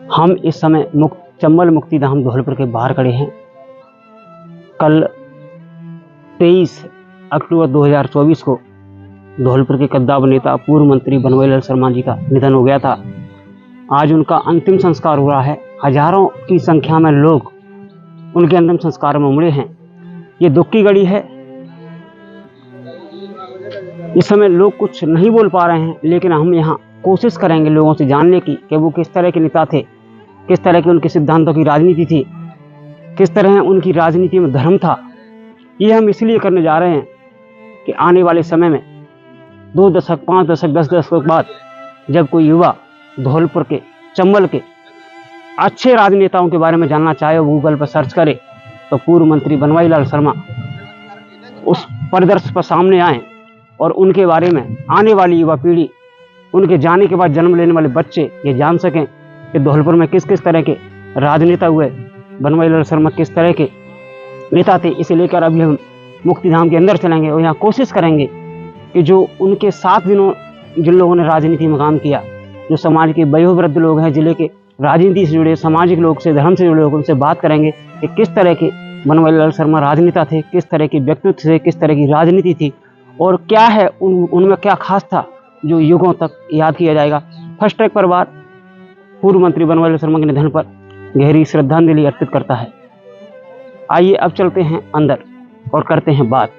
हम इस समय चंबल मुक्तिधाम धौलपुर के बाहर खड़े हैं। कल 23 अक्टूबर 2024 को धौलपुर के कद्दावर नेता पूर्व मंत्री बनवारीलाल शर्मा जी का निधन हो गया था। आज उनका अंतिम संस्कार हो रहा है। हजारों की संख्या में लोग उनके अंतिम संस्कार में उमड़े हैं। ये दुख की घड़ी है। इस समय लोग कुछ नहीं बोल पा रहे हैं, लेकिन हम यहाँ कोशिश करेंगे लोगों से जानने की कि वो किस तरह के नेता थे, किस तरह के उनके सिद्धांतों की राजनीति थी, किस तरह उनकी राजनीति में धर्म था। ये हम इसलिए करने जा रहे हैं कि आने वाले समय में 2 दशक, 5 दशक, 10 दशक बाद जब कोई युवा धौलपुर के, चंबल के अच्छे राजनेताओं के बारे में जानना चाहे, गूगल पर सर्च करे तो पूर्व मंत्री बनवारीलाल शर्मा उस परिदृश्य पर सामने आए और उनके बारे में आने वाली युवा पीढ़ी, उनके जाने के बाद जन्म लेने वाले बच्चे ये जान सकें कि धौलपुर में किस किस तरह के राजनेता हुए, बनवारीलाल शर्मा किस तरह के नेता थे। इसे लेकर अभी हम मुक्तिधाम के अंदर चलेंगे और यहाँ कोशिश करेंगे कि जो उनके साथ जिन लोगों ने राजनीति में काम किया, जो समाज के वयोवृद्ध लोग हैं, जिले के राजनीति से जुड़े सामाजिक लोग से, धर्म से जुड़े लोग, उनसे बात करेंगे कि किस तरह के बनवारीलाल शर्मा राजनेता थे, किस तरह के व्यक्तित्व थे, किस तरह की राजनीति थी और क्या है उनमें क्या खास था जो युगों तक याद किया जाएगा। फर्स्ट ट्रैक परिवार पूर्व मंत्री बनवारीलाल शर्मा के निधन पर गहरी श्रद्धांजलि अर्पित करता है। आइए अब चलते हैं अंदर और करते हैं बात।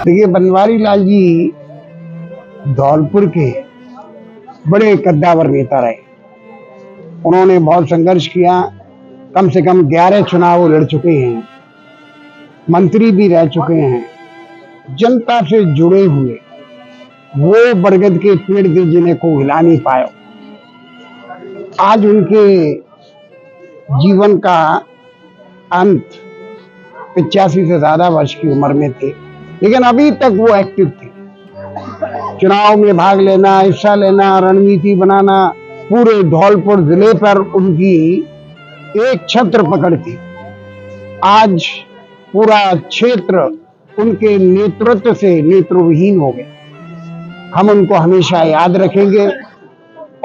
देखिए, बनवारीलाल जी धौलपुर के बड़े कद्दावर नेता रहे। उन्होंने बहुत संघर्ष किया। कम से कम 11 चुनाव लड़ चुके हैं, मंत्री भी रह चुके हैं। जनता से जुड़े हुए वो बरगद के पेड़ थे जिन्हें को हिला नहीं पाया। आज उनके जीवन का अंत 85 से ज्यादा वर्ष की उम्र में थे, लेकिन अभी तक वो एक्टिव थे। चुनाव में भाग लेना, हिस्सा लेना, रणनीति बनाना, पूरे धौलपुर जिले पर उनकी एक छत्र पकड़ थी। आज पूरा क्षेत्र उनके नेतृत्व से नेत्रविहीन हो गया। हम उनको हमेशा याद रखेंगे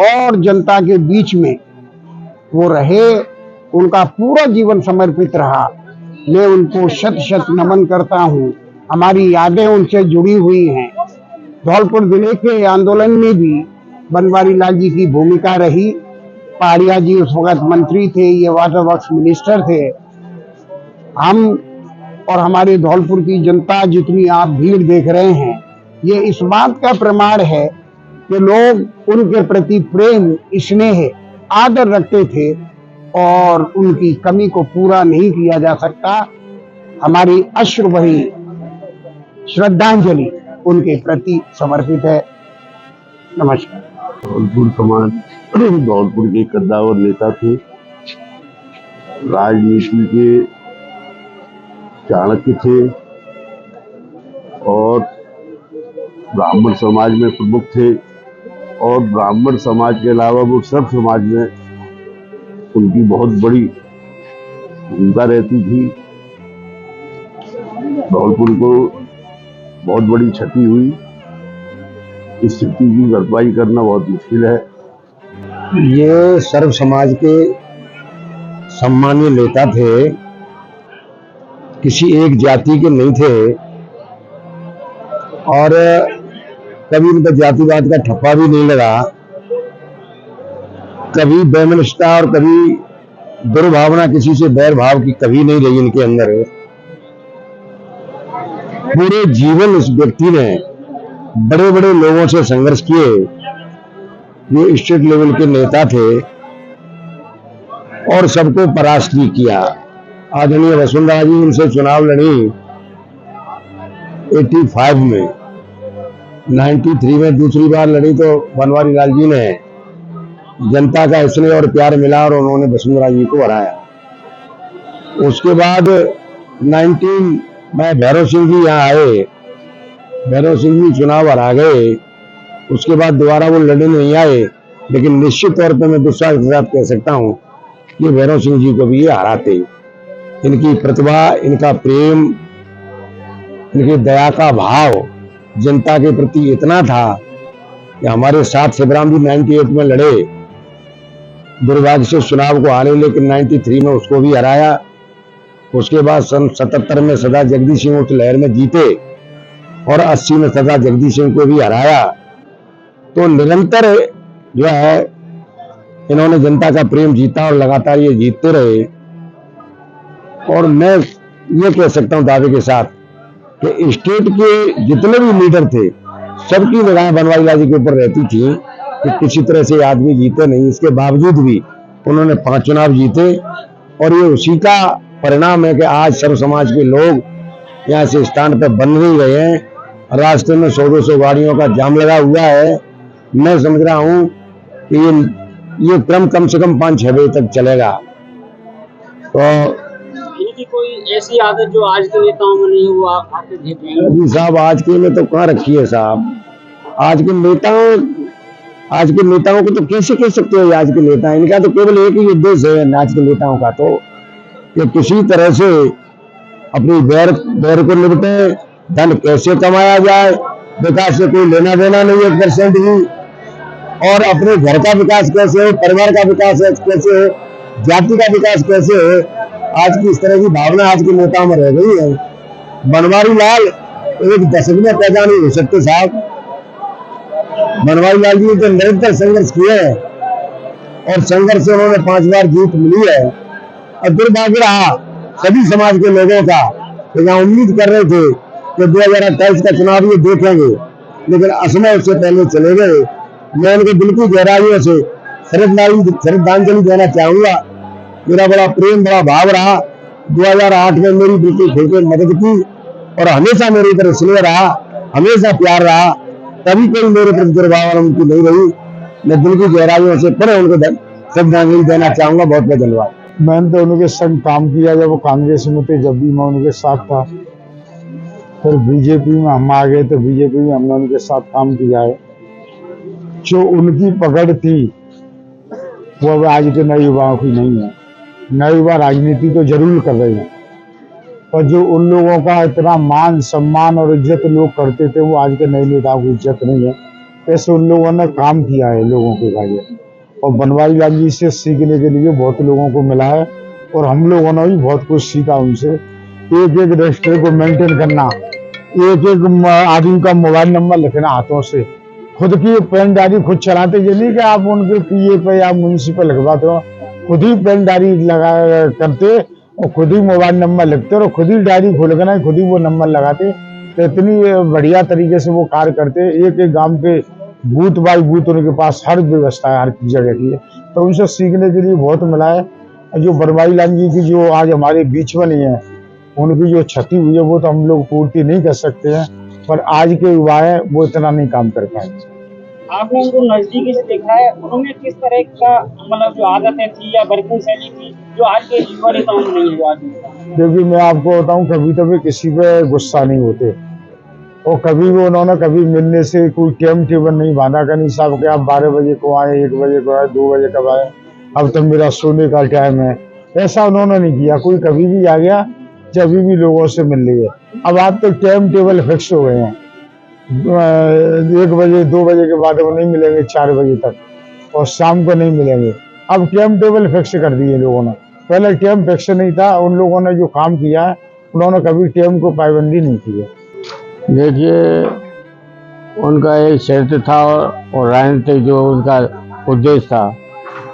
और जनता के बीच में वो रहे, उनका पूरा जीवन समर्पित रहा। मैं उनको शत शत नमन करता हूँ। हमारी यादें उनसे जुड़ी हुई हैं। धौलपुर जिले के आंदोलन में भी बनवारीलाल जी की भूमिका रही। पहाड़िया जी उस वक्त मंत्री थे, ये वाटर वर्क्स मिनिस्टर थे। हम और हमारे धौलपुर की जनता जितनी आप भीड़ देख रहे हैं, ये इस बात का प्रमाण है कि लोग उनके प्रति प्रेम, स्नेह, आदर रखते थे और उनकी कमी को पूरा नहीं किया जा सकता। हमारी अश्रु भरी श्रद्धांजलि उनके प्रति समर्पित है। नमस्कार। धौलपुर समाज धौलपुर के कद्दावर नेता थे, राजनीति के चाणक्य थे और ब्राह्मण समाज में प्रमुख थे और ब्राह्मण समाज के अलावा वो सब समाज में उनकी बहुत बड़ी भूमिका रहती थी। धौलपुर को बहुत बड़ी क्षति हुई। इस स्थिति की भरपाई करना बहुत मुश्किल है। ये सर्व समाज के सम्मानीय नेता थे, किसी एक जाति के नहीं थे और कभी उनका जातिवाद का ठप्पा भी नहीं लगा। कभी वैमनस्यता और कभी दुर्भावना, किसी से बैर भाव की कभी नहीं रही इनके अंदर। पूरे जीवन इस व्यक्ति ने बड़े बड़े लोगों से संघर्ष किए। ये स्टेट लेवल के नेता थे और सबको परास्त भी किया। आदरणीय वसुंधरा जी उनसे चुनाव लड़ी 85 में, 93 में दूसरी बार लड़ी तो बनवारीलाल जी ने जनता का स्नेह और प्यार मिला और उन्होंने वसुंधरा जी को हराया। उसके बाद 19 में भैरव सिंह जी यहाँ आए, भैरव सिंह जी चुनाव हरा गए। उसके बाद दोबारा वो लड़ने नहीं आए लेकिन निश्चित तौर पे मैं विश्वास के साथ कह सकता हूँ कि भैरव सिंह जी को भी ये हराते। इनकी प्रतिभा, इनका प्रेम, इनकी दया का भाव जनता के प्रति इतना था कि हमारे साथ शिवराम जी 98 में लड़े, दुर्भाग्य से चुनाव को हारे, लेकिन 93 में उसको भी हराया। उसके बाद सन 77 में सदा जगदीश सिंह उस लहर में जीते और 80 में सदा जगदीश सिंह को भी हराया। तो निरंतर जो है इन्होंने जनता का प्रेम जीता और लगातार ये जीतते रहे। और मैं ये कह सकता हूं दावे के साथ कि स्टेट के जितने भी लीडर थे सबकी निगाहें बनवारी लाल जी के ऊपर रहती थी कि किसी तरह से आदमी जीते नहीं। इसके बावजूद भी उन्होंने 5 चुनाव जीते और ये उसी का परिणाम है कि आज सर्व समाज के लोग यहाँ से स्थान पर बन नहीं रहे हैं। रास्ते में 100-200 गाड़ियों का जाम लगा हुआ है। मैं समझ रहा हूँ कि ये क्रम कम से कम 5-6 बजे तक चलेगा। तो इनकी कोई ऐसी आदत जो आज के नेताओं में नहीं हुआ आपके देख रहे हैं? जी साहब, आज के में तो कहाँ रखी है साहब। आज के नेताओं को तो कैसे कह सकते हो आज के नेता? इनका तो केवल एक ही उद्देश्य है आज के नेताओं का, तो कि किसी तरह से अपनी बैर को निपटे, धन कैसे कमाया जाए, विकास से कोई लेना देना नहीं 1% भी, और अपने घर का विकास कैसे हो, परिवार का विकास कैसे हो, जाति का विकास कैसे हो, आज की इस तरह की भावना आज के नेताओं में रह गई है। बनवारी लाल एक दशक में पैदा नहीं हो सकते साहब। बनवारी लाल जी ने तो निरंतर संघर्ष किए हैं और संघर्ष से उन्होंने 5 बार जीत मिली है। और दुर्भाग्य रहा सभी समाज के लोगों का, यहाँ उम्मीद कर रहे थे कि 2028 का चुनाव ये देखेंगे, लेकिन असमय उससे पहले चले गए। मैं उनको बिल्कुल गहराइयों से श्रद्धांजलि देना चाहूंगा। मेरा बड़ा प्रेम, बड़ा भाव रहा। 2008 में मेरी बिल्कुल खुलकर मदद की और हमेशा मेरे ऊपर स्नेह रहा, हमेशा प्यार रहा। कभी कोई मेरे प्रति दुर्भावना उनकी नहीं रही। मैं दिल की गहराइयों से फिर उनको श्रद्धांजलि देना चाहूंगा। बहुत बहुत धन्यवाद। मैंने तो उनके संग काम किया जब वो कांग्रेस में थे, जब भी मैं उनके साथ था। फिर बीजेपी में हम आ गए तो बीजेपी में हमने उनके साथ काम किया है। जो उनकी पकड़ थी वो अब आज के नए युवाओं की नहीं है। नए युवा राजनीति तो जरूर कर रहे हैं, पर जो उन लोगों का इतना मान सम्मान और इज्जत लोग करते थे वो आज के नए नेताओं की इज्जत नहीं है। ऐसे उन लोगों ने काम किया है लोगों के लिए, और बनवारी लाल जी से सीखने के लिए बहुत लोगों को मिला है और हम लोगों ने भी बहुत कुछ सीखा उनसे। एक एक रजिस्टर को मेंटेन करना, एक एक आदमी का मोबाइल नंबर लिखना हाथों से, खुद की पेन डायरी खुद चलाते। ये नहीं कि आप उनके पीए पे या मुंशी पे लिखवाते हो, खुद ही पेन डायरी लगा करते और खुद ही मोबाइल नंबर लिखते और खुद ही डायरी खोल कर खुद ही वो नंबर लगाते। तो इतनी बढ़िया तरीके से वो कार्य करते। एक एक गांव पे बूथ बाई बूथ उनके पास हर व्यवस्था है, हर जगह की है। तो उनसे सीखने के लिए बहुत मिला है। जो बनवारी लाल जी की जो आज हमारे बीच में नहीं है, उनकी जो क्षति हुई है वो तो हम लोग पूर्ति नहीं कर सकते हैं, पर आज के युवा है वो इतना नहीं काम कर पाए। आपने उनको नजदीकी से देखा है, उन्होंने किस तरह का मतलब जो आदतें थी या वर्किंग शैली थी जो आज के युवा नेताओं में नहीं है? क्योंकि मैं आपको बताऊं, कभी कभी किसी पे गुस्सा नहीं होते और कभी भी उन्होंने कभी मिलने से कोई टाइम टेबल नहीं बांधा कि नहीं साहब कि आप 12 बजे को आए, 1 बजे को आए, 2 बजे कब आए, अब तो मेरा सोने का टाइम है। ऐसा उन्होंने नहीं किया। कोई कभी भी आ गया, जब भी लोगों से मिल लिए। अब आप तो टाइम टेबल फिक्स हो गए हैं, 1 बजे 2 बजे के बाद वो नहीं मिलेंगे 4 बजे तक, और शाम को नहीं मिलेंगे। अब टाइम टेबल फिक्स कर दिए लोगों ने। पहले टाइम फिक्स नहीं था। उन लोगों ने जो काम किया है उन्होंने कभी टाइम को पाबंदी नहीं की है। देखिए, उनका एक चरित्र था और राजनीतिक जो उनका उद्देश्य था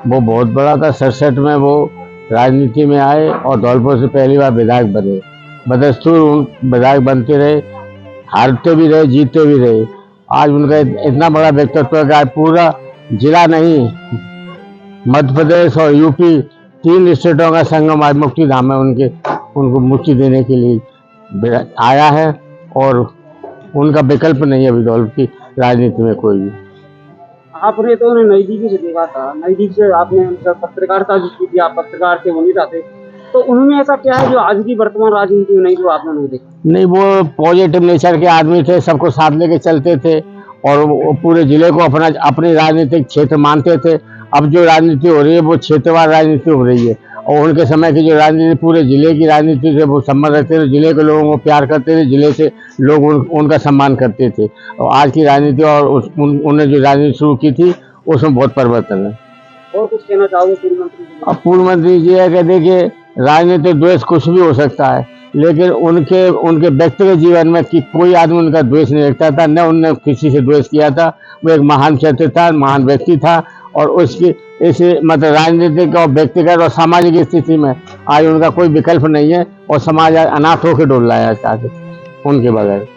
वो बहुत बड़ा था। 67 में वो राजनीति में आए और धौलपुर से पहली बार विधायक बने। बदस्तूर विधायक बनते रहे, हारते भी रहे, जीतते भी रहे। आज उनका इतना बड़ा व्यक्तित्व है कि आज पूरा जिला नहीं, मध्य प्रदेश और यूपी 3 स्टेटों का संगम आज मुक्तिधाम में उनको मुक्ति देने के लिए आया है और उनका विकल्प नहीं है अभी धौलपुर की राजनीति में कोई भी। आपने तो उन्हें नजदीकी से देखा था, नजदीक से आपने उनसे पत्रकारिता भी की थी, आप पत्रकार थे, वो नहीं जाते। तो उन्होंने ऐसा क्या है जो आज की वर्तमान राजनीति में नहीं, जो आपने नहीं देखा? नहीं, वो पॉजिटिव नेचर के आदमी थे, सबको साथ लेके चलते थे और वो पूरे जिले को अपने राजनीतिक क्षेत्र मानते थे। अब जो राजनीति हो रही है वो क्षेत्रवार राजनीति हो रही है, और उनके समय की जो राजनीति पूरे जिले की राजनीति से वो संबंध रखते थे, जिले के लोगों को प्यार करते थे, जिले से लोग उनका सम्मान करते थे। और आज की राजनीति और उन्होंने जो राजनीति शुरू की थी उसमें बहुत परिवर्तन है। और कुछ कहना चाहोगे पूर्व मंत्री जी? अब पूर्व मंत्री जी है कि देखिए, राजनीतिक द्वेष कुछ भी हो सकता है, लेकिन उनके व्यक्तिगत जीवन में कि कोई आदमी उनका द्वेष नहीं रखता था, न उनने किसी से द्वेष किया था। वो एक महान क्षेत्र था, महान व्यक्ति था, और उसकी इस मतलब राजनीतिक और व्यक्तिगत और सामाजिक स्थिति में आज उनका कोई विकल्प नहीं है, और समाज आज अनाथ होकर डोल रहा है आज उनके बगैर।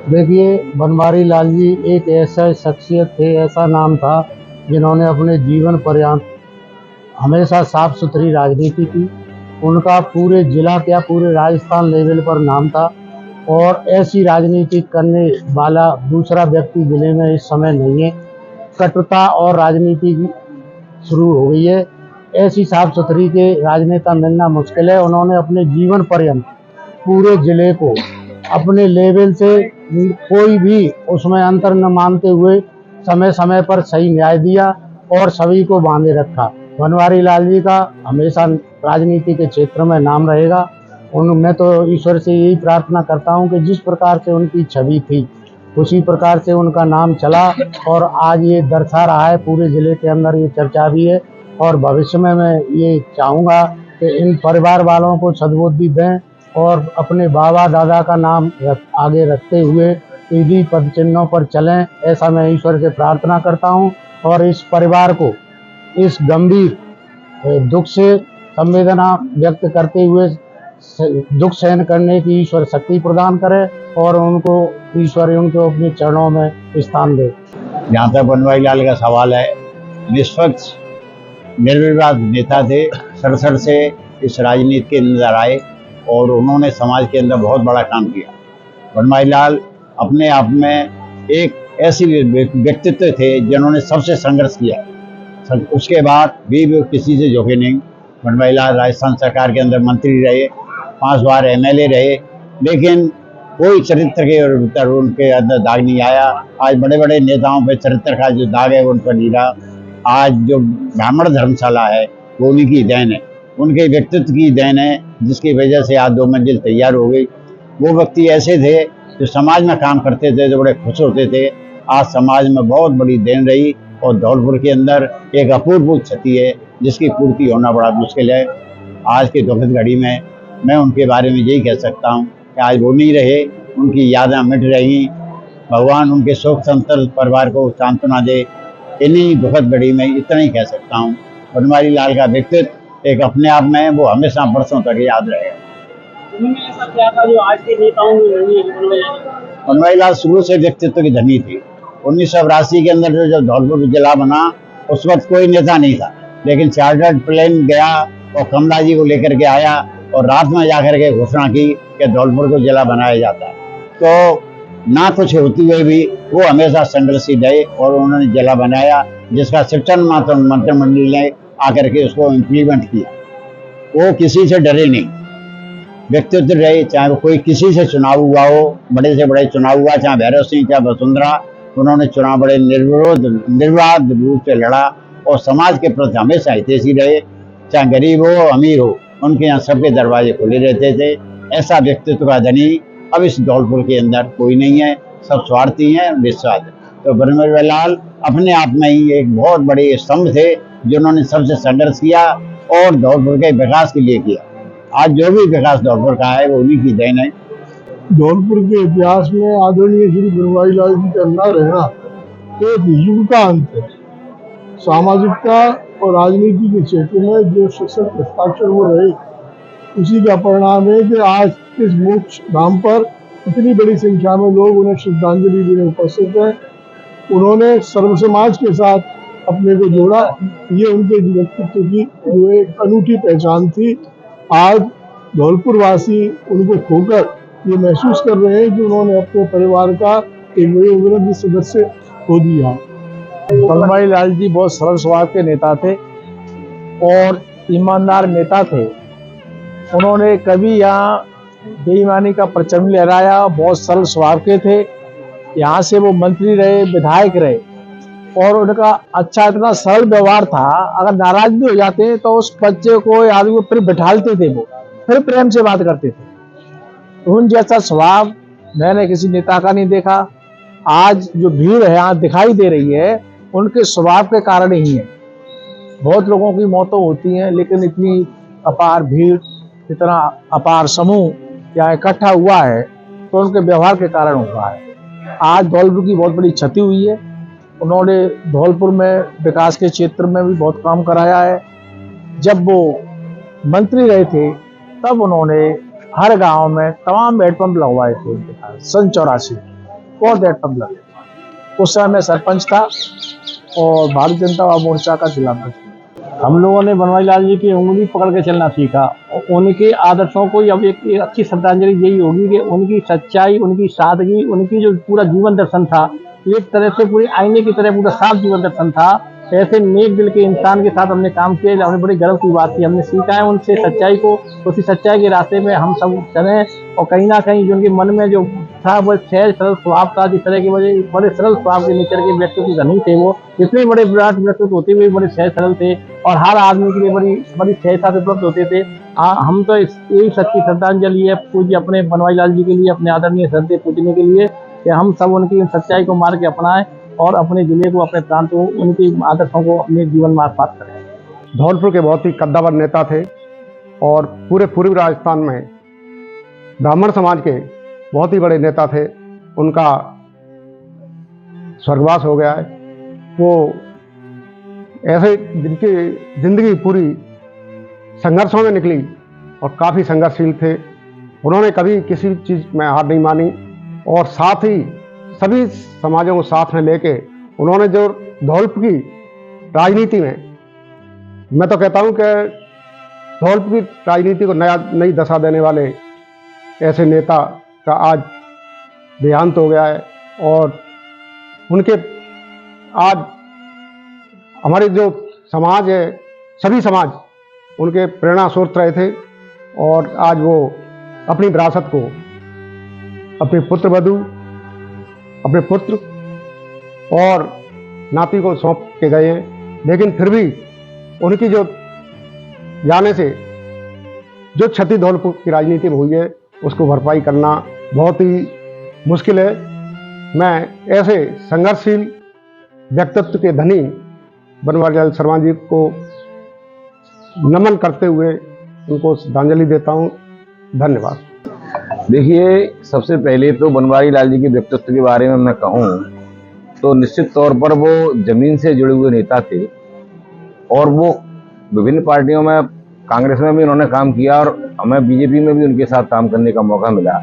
देखिए, बनवारी लाल जी एक ऐसा शख्सियत थे, ऐसा नाम था जिन्होंने अपने जीवन पर्यंत हमेशा साफ सुथरी राजनीति की। उनका पूरे जिला क्या पूरे राजस्थान लेवल पर नाम था, और ऐसी राजनीति करने वाला दूसरा व्यक्ति जिले में इस समय नहीं है। कटुता और राजनीति शुरू हो गई है, ऐसी साफ सुथरी के राजनेता मिलना मुश्किल है। उन्होंने अपने जीवन पर्यंत पूरे जिले को अपने लेवल से कोई भी उसमें अंतर न मानते हुए समय समय पर सही न्याय दिया और सभी को बांधे रखा। बनवारी लाल जी का हमेशा राजनीति के क्षेत्र में नाम रहेगा। मैं तो ईश्वर से यही प्रार्थना करता हूं कि जिस प्रकार से उनकी छवि थी उसी प्रकार से उनका नाम चला, और आज ये दर्शा रहा है पूरे जिले के अंदर, ये चर्चा भी है। और भविष्य में मैं ये चाहूँगा कि इन परिवार वालों को सद्बुद्धि दें और अपने बाबा दादा का नाम आगे रखते हुए इन्हीं पद चिन्हों पर चलें, ऐसा मैं ईश्वर से प्रार्थना करता हूँ। और इस परिवार को इस गंभीर दुख से संवेदना व्यक्त करते हुए दुख सहन करने की ईश्वर शक्ति प्रदान करे, और उनको ईश्वर उनको अपने चरणों में स्थान दे। जहाँ तक बनवारी लाल का सवाल है, निष्पक्ष निर्विवाद नेता थे, सड़सड़ से इस राजनीति के अंदर आए और उन्होंने समाज के अंदर बहुत बड़ा काम किया। बनवारी लाल अपने आप में एक ऐसी व्यक्तित्व थे जिन्होंने सबसे संघर्ष किया। उसके बाद भी वो किसी से झुके नहीं। बनवारी लाल राजस्थान सरकार के अंदर मंत्री रहे, 5 बार MLA रहे, लेकिन कोई चरित्र के भीतर उनके अंदर दाग नहीं आया। आज बड़े बड़े नेताओं पे चरित्र का जो दाग है उन पर नहीं रहा। आज जो ब्राह्मण धर्मशाला है वो उन्हीं की देन है, उनके व्यक्तित्व की देन है, जिसकी वजह से आज 2 मंजिल तैयार हो गई। वो व्यक्ति ऐसे थे जो समाज में काम करते थे तो बड़े खुश होते थे। आज समाज में बहुत बड़ी देन रही, और धौलपुर के अंदर एक अपूर्व क्षति है जिसकी पूर्ति होना बड़ा मुश्किल है। आज की दुखद घड़ी में मैं उनके बारे में यही कह सकता हूँ कि आज वो नहीं रहे, उनकी यादें मिट रही। भगवान उनके शोक संतप्त परिवार को सांत्वना दे। इन्हीं दुखद घड़ी में इतना ही कह सकता हूँ। बनवारी लाल का व्यक्तित्व एक अपने आप में वो हमेशा बरसों तक याद रहेगा। उन्होंने ऐसा क्या था जो आज के नेताओं में नहीं है? बनवारी लाल शुरू से व्यक्तित्व की धनी थी। 1982 के अंदर जब धौलपुर जिला बना उस वक्त कोई नेता नहीं था, लेकिन चार्टर्ड प्लेन गया और कमला जी को लेकर के आया और रात में जाकर के घोषणा की कि धौलपुर को जिला बनाया जाता है। तो ना कुछ होती हुए भी वो हमेशा संघर्षशील रहे और उन्होंने जिला बनाया, जिसका शिक्षण मंत्रिमंडल ने आकर के उसको इम्प्लीमेंट किया। वो किसी से डरे नहीं, व्यक्तित्व रहे। चाहे वो कोई किसी से चुनाव हुआ हो, बड़े से बड़े चुनाव हुआ, चाहे भैरव सिंह चाहे वसुंधरा, उन्होंने चुनाव बड़े निर्विवाद रूप से लड़ा और समाज के प्रति हमेशा हितैषी रहे। चाहे गरीब हो अमीर हो, उनके यहाँ सबके दरवाजे खुले रहते थे। ऐसा व्यक्तित्व का धनी अब इस धौलपुर के अंदर कोई नहीं है, सब स्वार्थी हैं, विश्वास है। तो बनवारी लाल अपने आप में ही एक बहुत बड़े स्तंभ थे जिन्होंने सबसे संघर्ष किया और धौलपुर के विकास के लिए किया। आज जो भी विकास धौलपुर का है वो उन्हीं की देन है। धौलपुर के इतिहास में आदरणीय श्री बनवारी लाल जी का न रहना एक युग का अंत है। सामाजिकता और राजनीति के क्षेत्र में जो सशक्त हस्ताक्षर वो रहे, उसी का परिणाम है कि आज इस मोक्ष धाम पर इतनी बड़ी संख्या में लोग उन्हें श्रद्धांजलि देने उपस्थित हैं। उन्होंने सर्व समाज के साथ अपने को जोड़ा, ये उनके व्यक्तित्व की जो एक अनूठी पहचान थी। आज धौलपुर वासी उनको खोकर ये महसूस कर रहे हैं कि उन्होंने अपने परिवार का एक वयोवृद्ध सदस्य खो दिया। बनवारी लाल जी बहुत सरल स्वभाव के नेता थे और ईमानदार नेता थे। उन्होंने कभी यहाँ बेईमानी का परचम लहराया, बहुत सरल स्वभाव के थे यहाँ से वो मंत्री रहे, विधायक रहे, और उनका अच्छा इतना सरल व्यवहार था। अगर नाराज भी हो जाते तो उस बच्चे को या आदमी को फिर बिठालते थे, वो फिर प्रेम से बात करते थे। तो उन जैसा स्वभाव मैंने किसी नेता का नहीं देखा। आज जो भीड़ है यहाँ दिखाई दे रही है, उनके स्वभाव के कारण ही है। बहुत लोगों की मौतें होती हैं, लेकिन इतनी अपार भीड़, इतना अपार समूह यहाँ इकट्ठा हुआ है तो उनके व्यवहार के कारण हुआ है। आज धौलपुर की बहुत बड़ी क्षति हुई है। उन्होंने धौलपुर में विकास के क्षेत्र में भी बहुत काम कराया है। जब वो मंत्री रहे थे तब उन्होंने हर गांव में तमाम हैंडपंप लगवाए थे। सन 84 बहुत हैंडपंप लगे। उस समय मैं सरपंच था और भारतीय जनता मोर्चा का जिला अध्यक्ष। हम लोगों ने बनवारी लाल जी की उंगली पकड़ के चलना सीखा। उनके आदर्शों को अब एक अच्छी श्रद्धांजलि यही होगी कि उनकी सच्चाई, उनकी सादगी, उनकी जो पूरा जीवन दर्शन था, एक तरह से पूरे आईने की तरह पूरा साफ जीवन दर्शन था। ऐसे नेक दिल के इंसान के साथ हमने काम किया, हमने बड़ी गर्व की बात की। हमने सीखा है उनसे सच्चाई को, उसी सच्चाई के रास्ते में हम सब चलें। और कहीं ना कहीं जो उनके मन में जो था वो सहज सरल स्वभाव था, जिस तरह की वजह बड़े सरल स्वभाव के नेचर के व्यक्तित्व धनी थे। वो जितने बड़े विराट व्यक्तित्व होते हुए बड़े सहज सरल थे और हर आदमी के लिए बड़ी सहजता से उपलब्ध होते थे। हम तो यही सच्ची श्रद्धांजलि है पूज्य अपने बनवारी लाल जी के लिए, अपने आदरणीय श्रद्धेय पूजने के लिए, कि हम सब उनकी सच्चाई को मार के अपनाएं और अपने जिले को, अपने प्रांत को, उनकी आदर्शों को अपने जीवन में आत्मसात करें। धौलपुर के बहुत ही कद्दावर नेता थे और पूरे पूर्वी राजस्थान में ब्राह्मण समाज के बहुत ही बड़े नेता थे। उनका स्वर्गवास हो गया है। वो ऐसे जिनकी जिंदगी पूरी संघर्षों में निकली और काफ़ी संघर्षशील थे। उन्होंने कभी किसी चीज़ में हार नहीं मानी और साथ ही सभी समाजों को साथ में लेके उन्होंने जो धौलपुर की राजनीति में, मैं तो कहता हूं कि धौलपुर की राजनीति को नई दशा देने वाले ऐसे नेता का आज देहांत हो गया है। और उनके आज हमारे जो समाज है, सभी समाज उनके प्रेरणा स्रोत रहे थे और आज वो अपनी विरासत को अपने पुत्र वधू, अपने पुत्र और नाती को सौंप के गए हैं। लेकिन फिर भी उनकी जो जाने से जो क्षति धौलपुर की राजनीति में हुई है उसको भरपाई करना बहुत ही मुश्किल है। मैं ऐसे संघर्षशील व्यक्तित्व के धनी बनवारी लाल शर्मा जी को नमन करते हुए उनको श्रद्धांजलि देता हूँ। धन्यवाद। देखिए, सबसे पहले तो बनवारी लाल जी के व्यक्तित्व के बारे में मैं कहूँ तो निश्चित तौर पर वो जमीन से जुड़े हुए नेता थे और वो विभिन्न पार्टियों में, कांग्रेस में भी उन्होंने काम किया और हमें बीजेपी में भी उनके साथ काम करने का मौका मिला।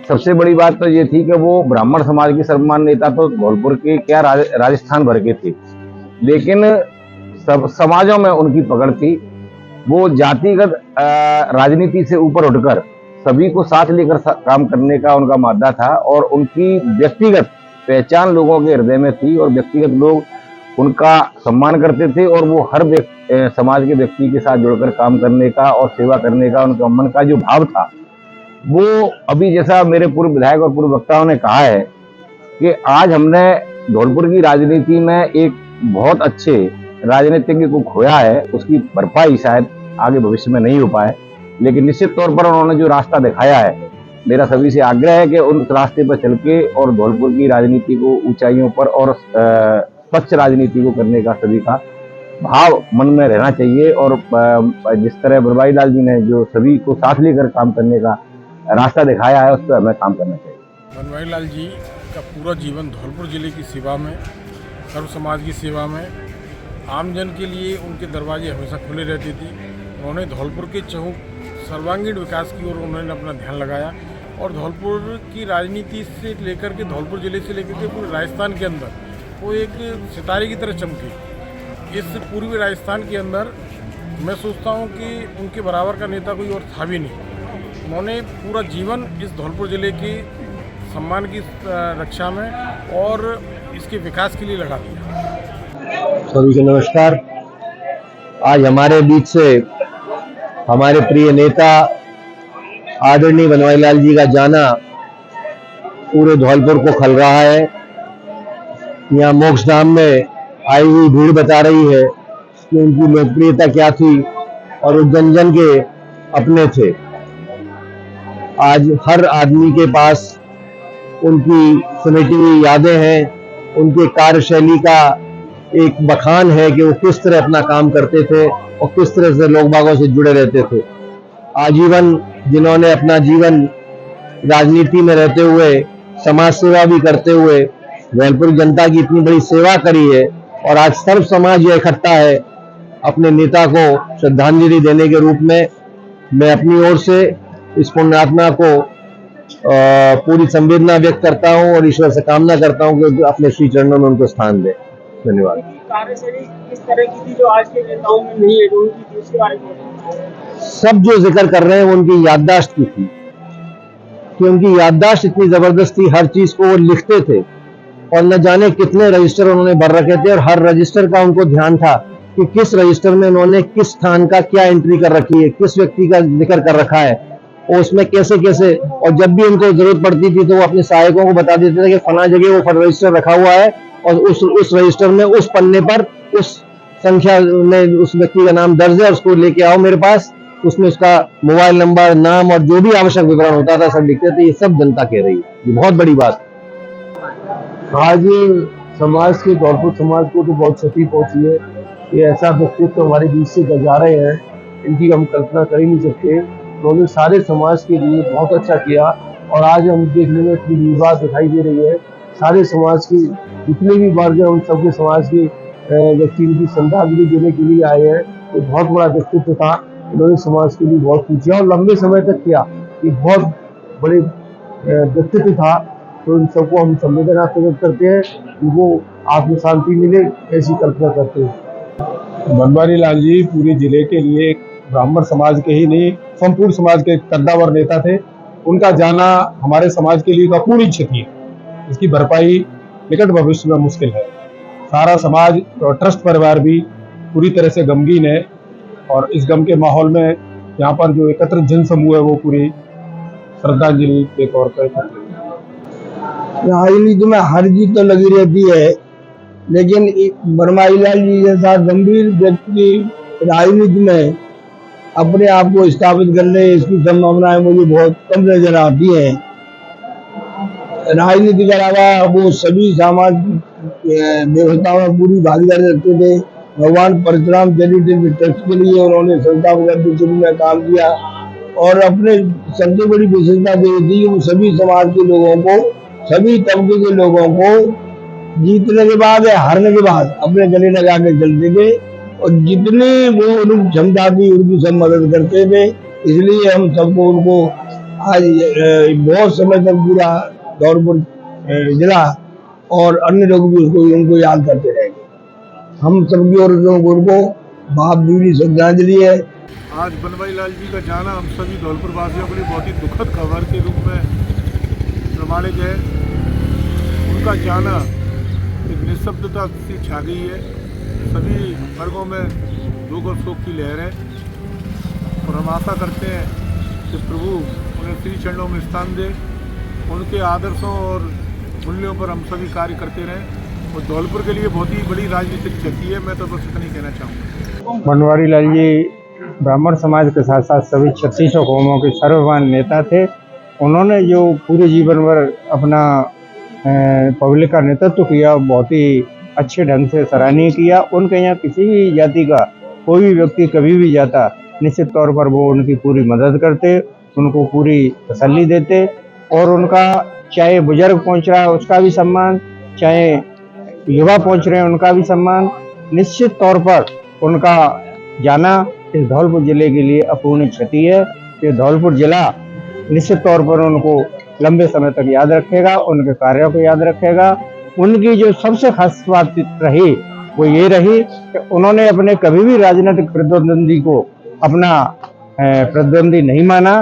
सबसे बड़ी बात तो ये थी कि वो ब्राह्मण समाज के सर्वमान्य नेता तो धौलपुर के क्या राजस्थान भर के थे, लेकिन सब समाजों में उनकी पकड़ थी। वो जातिगत राजनीति से ऊपर उठकर सभी को साथ लेकर काम करने का उनका मादा था और उनकी व्यक्तिगत पहचान लोगों के हृदय में थी और व्यक्तिगत लोग उनका सम्मान करते थे और वो हर समाज के व्यक्ति के साथ जुड़कर काम करने का और सेवा करने का उनका मन का जो भाव था, वो अभी जैसा मेरे पूर्व विधायक और पूर्व वक्ताओं ने कहा है कि आज हमने धौलपुर की राजनीति में एक बहुत अच्छे राजनीतिज्ञ को खोया है। उसकी भरपाई शायद आगे भविष्य में नहीं हो पाए, लेकिन निश्चित तौर पर उन्होंने जो रास्ता दिखाया है, मेरा सभी से आग्रह है कि उन रास्ते पर चल के और धौलपुर की राजनीति को ऊंचाइयों पर और स्वच्छ राजनीति को करने का सभी का भाव मन में रहना चाहिए। और जिस तरह बनवारी लाल जी ने जो सभी को साथ लेकर काम करने का रास्ता दिखाया है, उस पर हमें काम करना चाहिए। बनवारी लाल जी का पूरा जीवन धौलपुर जिले की सेवा में, सर्व समाज की सेवा में, आमजन के लिए उनके दरवाजे हमेशा खुले रहते थे। उन्होंने धौलपुर के सर्वांगीण विकास की ओर उन्होंने अपना ध्यान लगाया और धौलपुर की राजनीति से लेकर के, धौलपुर जिले से लेकर के पूरे राजस्थान के अंदर वो एक सितारे की तरह चमकी। इस पूर्वी राजस्थान के अंदर मैं सोचता हूँ कि उनके बराबर का नेता कोई और था भी नहीं। उन्होंने पूरा जीवन इस धौलपुर जिले के सम्मान की रक्षा में और इसके विकास के लिए लगा दिया। सभी को नमस्कार। आज हमारे बीच से हमारे प्रिय नेता आदरणीय बनवारी लाल जी का जाना पूरे धौलपुर को खल रहा है। यहाँ मोक्षधाम में आई हुई भीड़ बता रही है कि उनकी लोकप्रियता क्या थी और वो जन जन के अपने थे। आज हर आदमी के पास उनकी समेटी हुई यादें हैं, उनके कार्यशैली का एक बखान है कि वो किस तरह अपना काम करते थे और किस तरह से लोग बागों से जुड़े रहते थे। आजीवन जिन्होंने अपना जीवन राजनीति में रहते हुए समाज सेवा भी करते हुए धौलपुर जनता की इतनी बड़ी सेवा करी है और आज सर्व समाज ये इकट्ठा है अपने नेता को श्रद्धांजलि देने के रूप में। मैं अपनी ओर से इस पुण्यात्मा को पूरी संवेदना व्यक्त करता हूं और ईश्वर से कामना करता हूं कि अपने श्री चरणों में उनको स्थान दे। धन्यवाद। कार्यशैली किस तरह की थी जो आज के नेताओं में नहीं है, जो उनकी थी उसके बारे में? सब जो जिक्र कर रहे हैं वो उनकी याददाश्त की थी कि उनकी याददाश्त इतनी जबरदस्त थी, हर चीज को वो लिखते थे और न जाने कितने रजिस्टर उन्होंने भर रखे थे और हर रजिस्टर का उनको ध्यान था कि किस रजिस्टर में उन्होंने किस स्थान का क्या एंट्री कर रखी है, किस व्यक्ति का जिक्र कर रखा है और उसमें कैसे कैसे। और जब भी उनको जरूरत पड़ती थी तो वो अपने सहायकों को बता देते थे कि फला जगह वो रजिस्टर रखा हुआ है और उस रजिस्टर में उस पन्ने पर उस संख्या में उस व्यक्ति का नाम दर्ज है, उसको लेके आओ मेरे पास। उसमें उसका मोबाइल नंबर, नाम और जो भी आवश्यक विवरण होता था सब लिखते थे। ये सब जनता कह रही है, ये बहुत बड़ी बात। आज समाज के धौलपुर समाज को तो बहुत क्षति पहुंची है। ये ऐसा व्यक्तित्व हमारे बीच से जा रहे हैं, इनकी हम कल्पना कर ही नहीं सकते। उन्होंने सारे समाज के लिए बहुत अच्छा किया और आज हम देखने में इतनी विवाद दिखाई दे रही है। सारे समाज की जितने भी वर्ग हैं उन सबके समाज के व्यक्ति इनकी श्रद्धांजलि देने के लिए आए हैं। ये बहुत बड़ा व्यक्तित्व था, इन्होंने समाज के लिए बहुत कुछ किया और लंबे समय तक किया। ये बहुत बड़े व्यक्तित्व था, तो इन सबको हम संवेदना व्यक्त करते हैं कि वो आत्म शांति मिले, ऐसी कल्पना करते हैं। बनवारी लाल जी पूरे जिले के लिए ब्राह्मण समाज के ही नहीं संपूर्ण समाज के कद्दावर नेता थे। उनका जाना हमारे समाज के लिए एक अपूर्णीय क्षति है, इसकी भरपाई निकट भविष्य में मुश्किल है। सारा समाज और ट्रस्ट परिवार भी पूरी तरह से गमगीन है और इस गम के माहौल में यहाँ पर जो एकत्रित जन समूह है वो पूरी श्रद्धांजलि के तौर पर राजनीति में हर जीत तो लगी रहती है, लेकिन बनवारी लाल जी जैसा गंभीर व्यक्ति राजनीति में अपने आप को स्थापित करने इसकी संभावनाएं मुझे बहुत कम नजर आती हैं। राजनीति के अलावा वो सभी सामाजिक व्यवस्थाओं में पूरी भागीदारी रखते थे। भगवान परशुराम चैरिटेबल ट्रस्ट के लिए उन्होंने संस्था के शुरू में काम किया और अपने सबसे बड़ी विशेषता ये थी वो सभी समाज के लोगों को, सभी तबके के लोगों को जीतने के बाद या हारने के बाद अपने गले लगा के चलते थे और जितने वो उनकी क्षमता थी उनकी सब मदद करते थे। इसलिए हम सबको उनको आज बहुत समय तक पूरा धौलपुर जिला और अन्य लोग भी उसको उनको याद करते रहेंगे। हम सबकी ओर उनको भावभीनी श्रद्धांजलि है। आज बनवारी लाल जी का जाना हम सभी धौलपुर वासियों के लिए बहुत ही दुखद खबर के रूप में प्रमाणित है। उनका जाना एक निःशब्दता सी छा गई है, सभी वर्गों में दुख और शोक की लहर है और हम आशा करते हैं कि प्रभु उन्हें श्री चरणों में स्थान दे। उनके आदर्शों और मूल्यों पर हम सभी कार्य करते रहें और धौलपुर के लिए बहुत ही बड़ी राजनीतिक क्षति है। मैं तो बस इतना ही कहना चाहूँगा। बनवारी लाल जी ब्राह्मण समाज के साथ साथ सभी 36 कौमों के सर्वमान्य नेता थे। उन्होंने जो पूरे जीवन भर अपना पब्लिक का नेतृत्व किया, बहुत ही अच्छे ढंग से सराहनीय किया। उनके यहाँ किसी भी जाति का कोई भी व्यक्ति कभी भी जाता, निश्चित तौर पर वो उनकी पूरी मदद करते, उनको पूरी तसल्ली देते और उनका चाहे बुजुर्ग पहुँच रहा है उसका भी सम्मान, चाहे युवा पहुँच रहे हैं उनका भी सम्मान। निश्चित तौर पर उनका जाना इस धौलपुर जिले के लिए अपूर्णीय क्षति है। ये धौलपुर जिला निश्चित तौर पर उनको लंबे समय तक याद रखेगा, उनके कार्यों को याद रखेगा। उनकी जो सबसे खास बात रही वो ये रही कि उन्होंने अपने कभी भी राजनीतिक प्रतिद्वंदी को अपना प्रतिद्वंदी नहीं माना।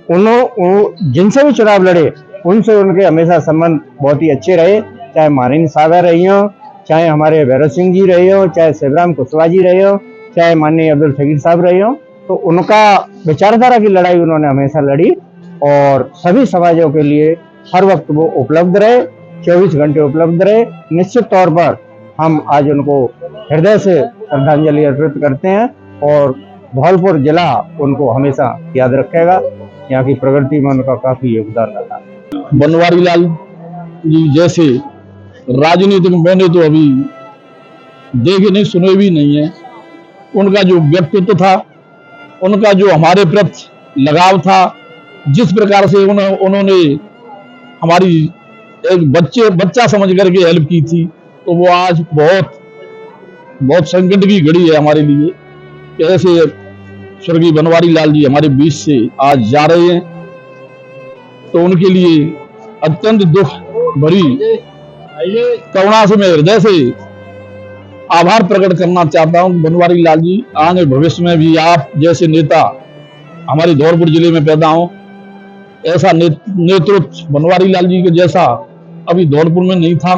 उन्होंने जिनसे भी चुनाव लड़े उनसे उनके हमेशा संबंध बहुत ही अच्छे रहे, चाहे मारिन साहब रही हो, चाहे हमारे भैरव सिंह जी रहे हो, चाहे शिवराम कुशवाहा जी रहे हो, चाहे माननीय अब्दुल फकीर साहब रहे हो। तो उनका विचारधारा की लड़ाई उन्होंने हमेशा लड़ी और सभी समाजों के लिए, हर वक्त वो उपलब्ध रहे, 24 घंटे उपलब्ध रहे। निश्चित तौर पर हम आज उनको हृदय से श्रद्धांजलि अर्पित करते हैं और धौलपुर जिला उनको हमेशा याद रखेगा। यहाँ की प्रगति में उनका काफी योगदान रहा। बनवारी लाल जी जैसे राजनीतिक मैंने तो अभी देखे नहीं, सुने भी नहीं है। उनका जो व्यक्तित्व था, उनका जो हमारे प्रति लगाव था, जिस प्रकार से उन्होंने हमारी एक बच्चा समझ करके हेल्प की थी, तो वो आज बहुत संकट की घड़ी है हमारे लिए। कैसे स्वर्गीय बनवारी लाल जी हमारे बीच से आज जा रहे हैं, तो उनके लिए अत्यंत दुख भरी करुणा से मैं हृदय से आभार प्रकट करना चाहता हूं। बनवारी लाल जी आगे भविष्य में भी आप जैसे नेता हमारे धौलपुर जिले में पैदा हो, ऐसा नेतृत्व बनवारी लाल जी के जैसा अभी धौलपुर में नहीं था।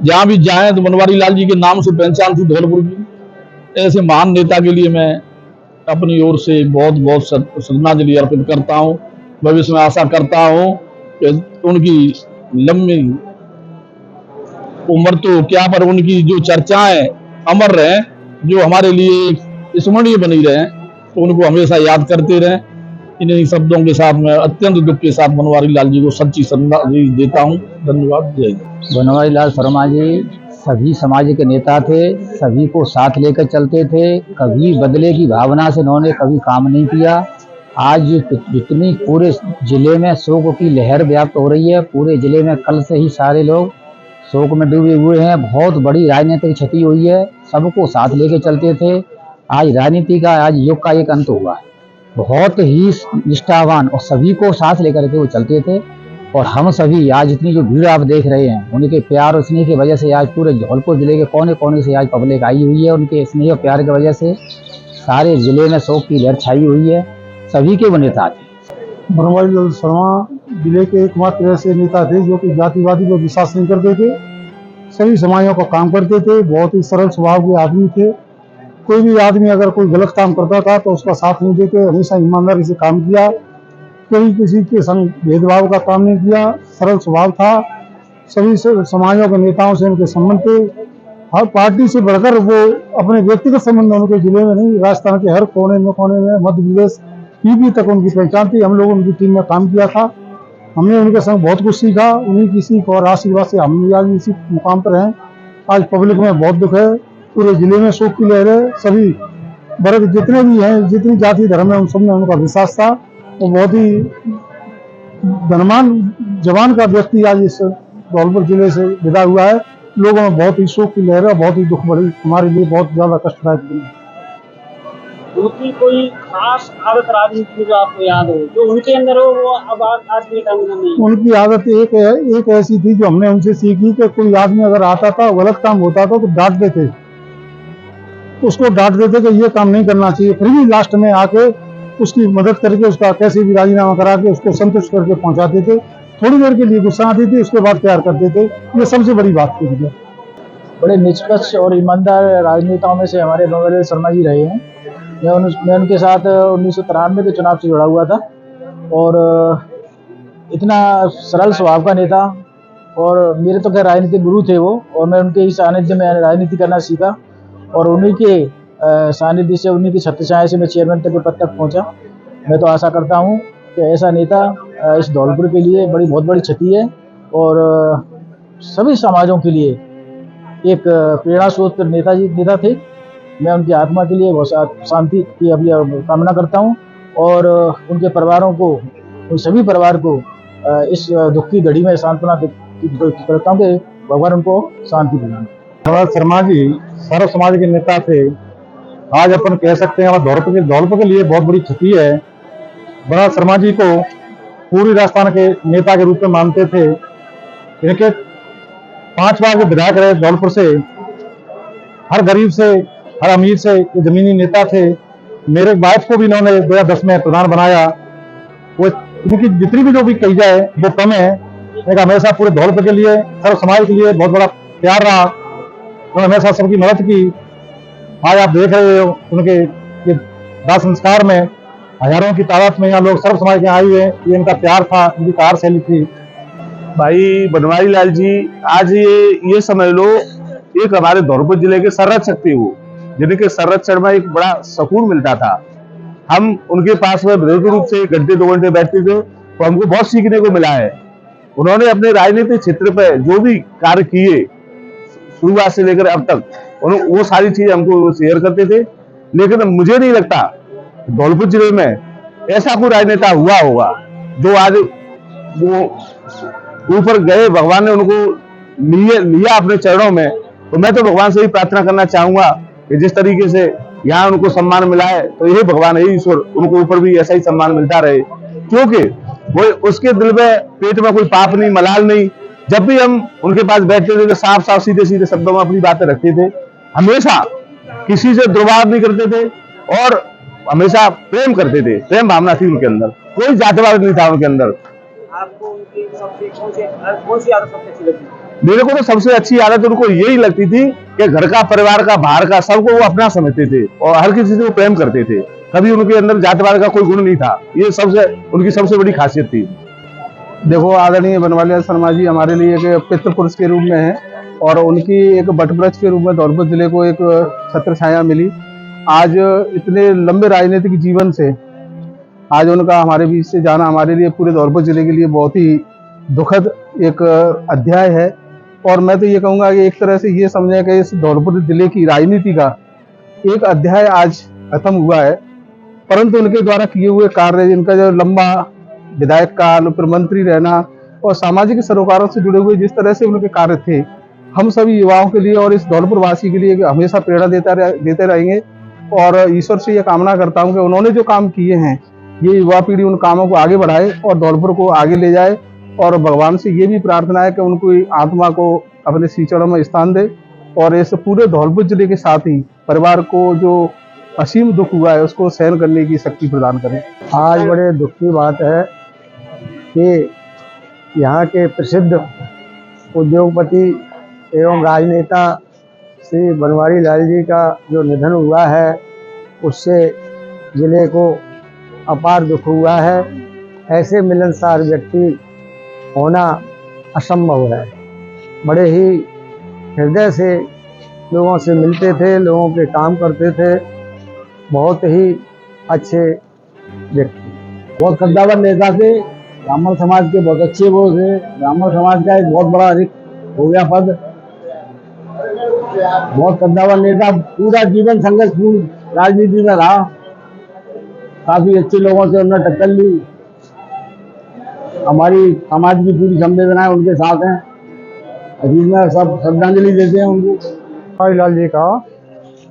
जहां भी जाएं तो बनवारी लाल जी के नाम से पहचान थी धौलपुर की। ऐसे महान नेता के लिए मैं अपनी ओर से बहुत श्रद्धांजलि अर्पित करता हूं। भविष्य में आशा करता हूं कि उनकी लंबी उम्र तो क्या, पर उनकी जो चर्चाएं अमर रहे, जो हमारे लिए स्मरणीय बनी रहे, तो उनको हमेशा याद करते रहें। इन्हीं शब्दों के साथ मैं अत्यंत दुख के साथ बनवारी लाल जी को सच्ची श्रद्धांजलि देता हूं। धन्यवाद। जय हिंद। बनवारी लाल शर्मा जी सभी समाज के नेता थे, सभी को साथ लेकर चलते थे। कभी बदले की भावना से उन्होंने कभी काम नहीं किया। आज जितनी पूरे जिले में शोक की लहर व्याप्त हो रही है, पूरे जिले में कल से ही सारे लोग शोक में डूबे हुए हैं। बहुत बड़ी राजनीतिक क्षति हुई है, सबको साथ लेके चलते थे। आज राजनीति का, आज युग का एक अंत हुआ है। बहुत ही निष्ठावान और सभी को साथ लेकर के वो चलते थे। और हम सभी आज इतनी जो भीड़ आप देख रहे हैं, उनके प्यार और स्नेह की वजह से आज पूरे धौलपुर जिले के कोने कोने से आज पब्लिक आई हुई है। उनके स्नेह और प्यार की वजह से सारे जिले में शोक की लहर छाई हुई है। सभी के वो नेता थे। बनवारी लाल शर्मा जिले के एकमात्र ऐसे नेता थे जो कि जातिवादी को विश्वास नहीं करते थे, सभी समाजों का काम करते थे। बहुत ही सरल स्वभाव के आदमी थे। कोई भी आदमी अगर कोई गलत काम करता था तो उसका साथ नहीं देते, हमेशा ईमानदारी से काम किया। कभी किसी के संग भेदभाव का काम नहीं किया, सरल स्वभाव था। सभी समाजों के नेताओं से उनके संबंध थे। हर पार्टी से बढ़कर वो अपने व्यक्तिगत संबंध उनके जिले में नहीं, राजस्थान के हर कोने में मध्य प्रदेश पीपी तक उनकी पहचान थी। हम लोग उनकी टीम में काम किया था, हमने उनके संग बहुत कुछ सीखा। उन्हीं की सीख और आशीर्वाद से हम आज इसी मुकाम पर हैं। आज पब्लिक में बहुत दुख है, पूरे जिले में शोक की लहर है। सभी वर्ग जितने भी हैं, जितनी जाति धर्म है, उन सब में उनका विश्वास था। वो बहुत ही धनवान जवान का व्यक्ति आज इस धौलपुर जिले से विदा हुआ है। लोगों में बहुत ही शोक की लहर है, बहुत ही दुख भरी, हमारे लिए बहुत ज्यादा कष्टदायक दिन है। उनकी कोई खास आदत राजनीति में जो आपको याद हो, जो उनके अंदर हो, वो अब आज के टाइम में नहीं? उनकी आदत एक ऐसी थी जो हमने उनसे सीखी कि कोई आदमी अगर आता था, गलत काम होता था तो डांट देते, उसको डांट देते कि ये काम नहीं करना चाहिए। फिर भी लास्ट में आके उसकी मदद करके उसका कैसे भी राजीनामा करा के उसको संतुष्ट करके पहुंचाते थे। थोड़ी देर के लिए गुस्सा आती थी, उसके बाद प्यार करते थे। ये सबसे बड़ी बात थी। बड़े निष्पक्ष और ईमानदार राजनेताओं में से हमारे बनवारी लाल शर्मा जी रहे हैं। मैं उनके साथ 1993 के चुनाव से जुड़ा हुआ था और इतना सरल स्वभाव का नेता, और मेरे तो खैर राजनीतिक गुरु थे वो, और मैं उनके ही सानिध्य में राजनीति करना सीखा और उन्हीं के सानिध्य से, उन्हीं की छत्रछाया से मैं चेयरमैन तक के पद तक पहुंचा। मैं तो आशा करता हूं कि ऐसा नेता इस धौलपुर के लिए बहुत बड़ी क्षति है और सभी समाजों के लिए एक प्रेरणा स्रोत नेता थे। मैं उनकी आत्मा के लिए बहुत शांति की अभी कामना करता हूं और उनके परिवारों को, उन सभी परिवार को इस दुख की घड़ी में सांत्वना करता हूं कि भगवान उनको शांति दिलाएं। बनवारी शर्मा जी सर्व समाज के नेता थे। आज अपन कह सकते हैं धौलपुर के लिए बहुत बड़ी क्षति है। बनवारी शर्मा जी को पूरी राजस्थान के नेता के रूप में मानते थे। इनके 5 बार के विधायक रहे धौलपुर से। हर गरीब से, हर अमीर से ये जमीनी नेता थे। मेरे वाइफ को भी इन्होंने 2010 में प्रधान बनाया। वो इनकी जितनी भी जो भी कही जाए वो कम है। एक हमेशा पूरे धौलपुर के लिए, सर्व समाज के लिए बहुत बड़ा प्यार रहा। उन्होंने हमेशा सबकी मदद की। आज आप देख रहे हो उनके दाह संस्कार में हजारों की तादाद में यहाँ लोग सर्व समाज के आए हुए हैं। ये इनका प्यार था, इनकी कार्यशैली थी। भाई बनवारी लाल जी आज ये समझ लो एक हमारे धौलपुर जिले के संरक्षक थे वो, जिनके संरक्षण में एक बड़ा सुकून मिलता था। हम उनके पास में विरोध रूप से घंटे 2 घंटे बैठते थे तो हमको बहुत सीखने को मिला है। उन्होंने अपने राजनीतिक क्षेत्र पे जो भी कार्य किए शुरुआत से लेकर अब तक, वो सारी चीजें हमको शेयर करते थे। लेकिन मुझे नहीं लगता धौलपुर जिले में ऐसा कोई राजनेता हुआ होगा जो आज वो ऊपर गए, भगवान ने उनको लिया अपने चरणों में। तो मैं तो भगवान से ही प्रार्थना करना चाहूंगा कि जिस तरीके से यहाँ उनको सम्मान मिला है तो यही भगवान है ईश्वर उनको ऊपर भी ऐसा ही सम्मान मिलता रहे, क्योंकि वो उसके दिल में पेट में कोई पाप नहीं, मलाल नहीं। जब भी हम उनके पास बैठते थे तो साफ साफ सीधे सीधे शब्दों में अपनी बातें रखते थे, हमेशा किसी से दुर्व्यवहार नहीं करते थे और हमेशा प्रेम करते थे। प्रेम भावना थी उनके अंदर, कोई जातिवाद नहीं था उनके अंदर। आपको उनकी कौन सी आदत सबसे अच्छी लगती है? मेरे को तो सबसे अच्छी आदत उनको यही लगती थी कि घर का, परिवार का, बाहर का सबको वो अपना समझते थे और हर किसी से वो प्रेम करते थे। कभी उनके अंदर जातिवाद का कोई गुण नहीं था। ये उनकी सबसे बड़ी खासियत थी। देखो, आदरणीय बनवारी लाल शर्मा जी हमारे लिए एक पितृ पुरुष के रूप में है और उनकी एक वटवृक्ष के रूप में धौलपुर जिले को एक छत्र छाया मिली। आज इतने लंबे राजनीतिक जीवन से आज उनका हमारे बीच से जाना हमारे लिए, पूरे धौलपुर जिले के लिए बहुत ही दुखद एक अध्याय है। और मैं तो ये कहूँगा कि एक तरह से ये समझें कि इस धौलपुर जिले की राजनीति का एक अध्याय आज खत्म हुआ है। परंतु उनके द्वारा किए हुए कार्य, जिनका जो लंबा विधायक काल, फिर मंत्री रहना और सामाजिक सरोकारों से जुड़े हुए जिस तरह से उनके कार्य थे, हम सभी युवाओं के लिए और इस धौलपुर वासी के लिए हमेशा प्रेरणा देते रहेंगे। और ईश्वर से ये कामना करता हूँ कि उन्होंने जो काम किए हैं ये युवा पीढ़ी उन कामों को आगे बढ़ाए और धौलपुर को आगे ले जाए। और भगवान से ये भी प्रार्थना है कि उनको आत्मा को अपने श्री चरणों में स्थान दे और इस पूरे धौलपुर जिले के साथ ही परिवार को जो असीम दुख हुआ है उसको सहन करने की शक्ति प्रदान करें। आज बड़े दुख की बात है कि यहाँ के प्रसिद्ध उद्योगपति एवं राजनेता श्री बनवारी लाल जी का जो निधन हुआ है उससे जिले को अपार दुख हुआ है। ऐसे मिलनसार व्यक्ति होना असंभव है। बड़े ही हृदय से लोगों से मिलते थे, लोगों के काम करते थे, बहुत ही अच्छे व्यक्ति, बहुत कद्दावर नेता थे। ब्राह्मण समाज के बहुत अच्छे वो थे। ब्राह्मण समाज का एक बहुत बड़ा रिक्त हो गया पद। बहुत कद्दावर नेता, पूरा जीवन संघर्षपूर्ण राजनीति में रहा। काफी अच्छे लोगों से उन्होंने टक्कर ली। हमारी समाज की पूरी संवेदनाएं उनके साथ हैं। अजीत में सब श्रद्धांजलि देते हैं उनको। बनवारी लाल जी का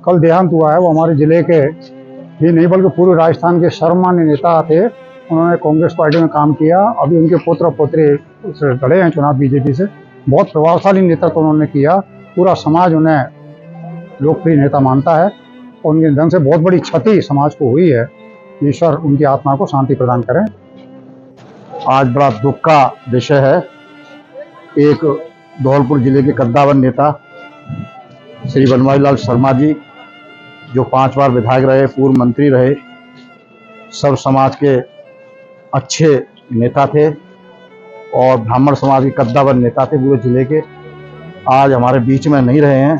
कल देहांत हुआ है। वो हमारे जिले के ही नहीं बल्कि पूरे राजस्थान के सर्वमान्य नेता थे। उन्होंने कांग्रेस पार्टी में काम किया। अभी उनके पुत्र पोत्रे लड़े हैं चुनाव बीजेपी से। बहुत प्रभावशाली नेतृत्व उन्होंने किया। पूरा समाज उन्हें लोकप्रिय नेता मानता है और उनके निधन से बहुत बड़ी क्षति समाज को हुई है। ईश्वर उनकी आत्मा को शांति प्रदान करें। आज बड़ा दुख का विषय है। एक धौलपुर जिले के कद्दावर नेता श्री बनवारी लाल शर्मा जी, जो 5 बार विधायक रहे, पूर्व मंत्री रहे, सर्व समाज के अच्छे नेता थे और ब्राह्मण समाज के कद्दावर नेता थे पूरे जिले के, आज हमारे बीच में नहीं रहे हैं।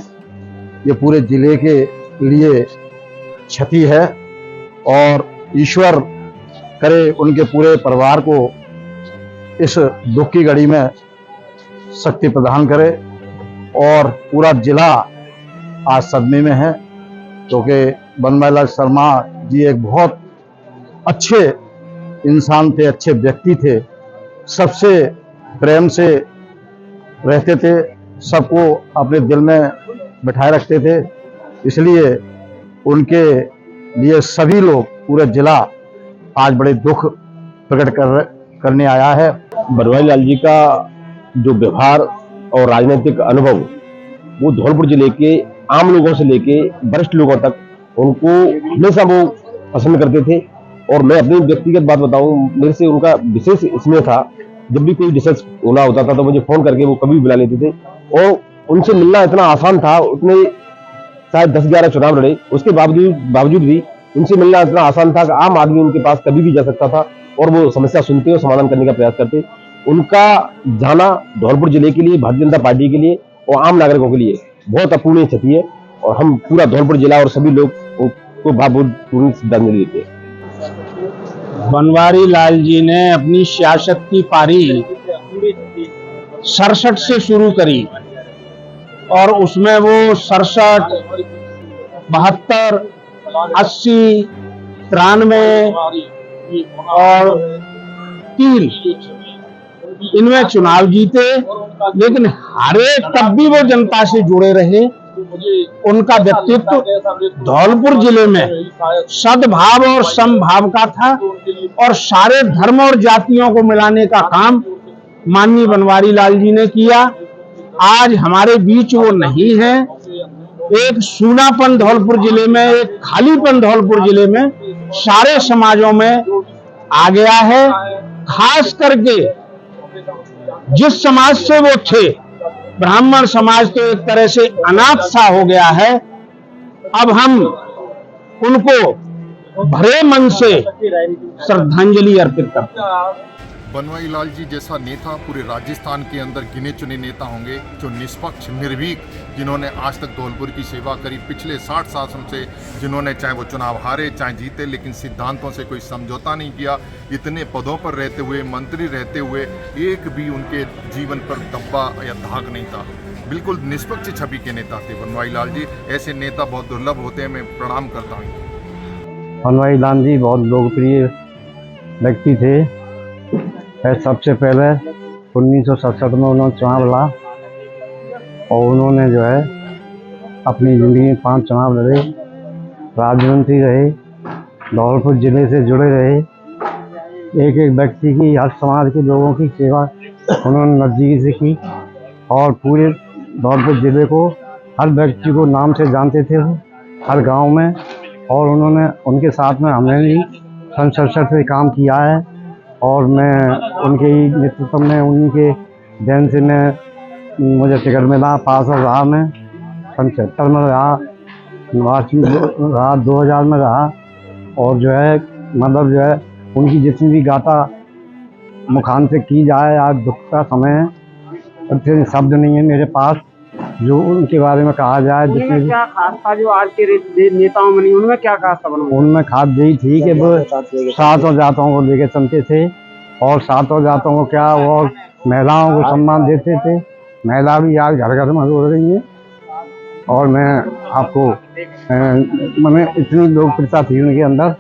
ये पूरे जिले के लिए क्षति है और ईश्वर करे उनके पूरे परिवार को इस दुख की घड़ी में शक्ति प्रदान करे। और पूरा जिला आज सदमे में है क्योंकि बनवारी लाल शर्मा जी एक बहुत अच्छे इंसान थे, अच्छे व्यक्ति थे, सबसे प्रेम से रहते थे, सबको अपने दिल में बिठाए रखते थे। इसलिए उनके लिए सभी लोग, पूरा जिला आज बड़े दुख प्रकट करने आया है। बनवारी लाल जी का जो व्यवहार और राजनीतिक अनुभव वो धौलपुर जिले के आम लोगों से लेके वरिष्ठ लोगों तक उनको हमेशा वो पसंद करते थे। और मैं अपनी व्यक्तिगत बात बताऊं, मेरे से उनका विशेष इसमें था, जब भी कोई डिस्कस होना होता था तो मुझे फोन करके वो कभी बुला लेते थे और उनसे मिलना इतना आसान था। उतने शायद 10-11 चुनाव लड़े, उसके बावजूद भी उनसे मिलना इतना आसान था कि आम आदमी उनके पास कभी भी जा सकता था और वो समस्या सुनते और समाधान करने का प्रयास करते। उनका जाना धौलपुर जिले के लिए, भारतीय जनता पार्टी के लिए और आम नागरिकों के लिए बहुत अपूर्णीय क्षति है और हम पूरा धौलपुर जिला और सभी लोग को भावपूर्ण श्रद्धांजलि देते हैं। बनवारी लाल जी ने अपनी सियासत की पारी 67 से शुरू करी और उसमें वो 67, 72, 80, 93 और 3 इनमें चुनाव जीते, लेकिन हर एक तब भी वो जनता से जुड़े रहे। उनका व्यक्तित्व धौलपुर जिले में सद्भाव और समभाव का था और सारे धर्म और जातियों को मिलाने का काम माननीय बनवारी लाल जी ने किया। आज हमारे बीच वो नहीं है। एक सूनापन धौलपुर जिले में, एक खालीपन धौलपुर जिले में सारे समाजों में आ गया है। खास करके जिस समाज से वो थे, ब्राह्मण समाज तो एक तरह से अनाथ सा हो गया है। अब हम उनको भरे मन से श्रद्धांजलि अर्पित करते हैं। बनवारी लाल जी जैसा नेता पूरे राजस्थान के अंदर गिने चुने नेता होंगे जो निष्पक्ष, निर्भीक, जिन्होंने आज तक धौलपुर की सेवा करी। पिछले 60 साल से जिन्होंने चाहे वो चुनाव हारे चाहे जीते, लेकिन सिद्धांतों से कोई समझौता नहीं किया। इतने पदों पर रहते हुए, मंत्री रहते हुए, एक भी उनके जीवन पर धब्बा या दाग नहीं था। बिल्कुल निष्पक्ष छवि के नेता थे बनवारी लाल जी। ऐसे नेता बहुत दुर्लभ होते हैं। मैं प्रणाम करता हूँ। बनवारी लाल जी बहुत लोकप्रिय व्यक्ति थे। सबसे पहले 1967 में उन्होंने चुनाव लड़ा और उन्होंने जो है अपनी ज़िंदगी में 5 चुनाव लड़े, राज्यमंत्री रहे, धौलपुर जिले से जुड़े रहे। एक एक व्यक्ति की, हर समाज के लोगों की सेवा उन्होंने नज़दीक से की और पूरे धौलपुर जिले को, हर व्यक्ति को नाम से जानते थे वो, हर गांव में। और उन्होंने, उनके साथ में हमने भी सन 67 से काम किया है और मैं उनके ही नेतृत्व में, उन्हीं के देन से मैं, मुझे टिकट मिला, पास रहा। मैं सन 76 में रहा, मार्च में रहा, 2000 में रहा। और जो है मतलब जो है उनकी जितनी भी गाथा मुखान से की जाए, आज दुख का समय है, इतने शब्द नहीं है मेरे पास जो उनके बारे में कहा जाए। जितने क्या खास था जो आज के नेताओं में नहीं, उनमें क्या खास था? उनमें खास यही थी कि वो सातों जातों को लेकर चलते थे और सातों जातों को क्या, और महिलाओं को सम्मान देते थे। महिला भी आज घर घर में हो रही है। और मैं आपको मैंने इतनी लोकप्रियता थी उनके अंदर।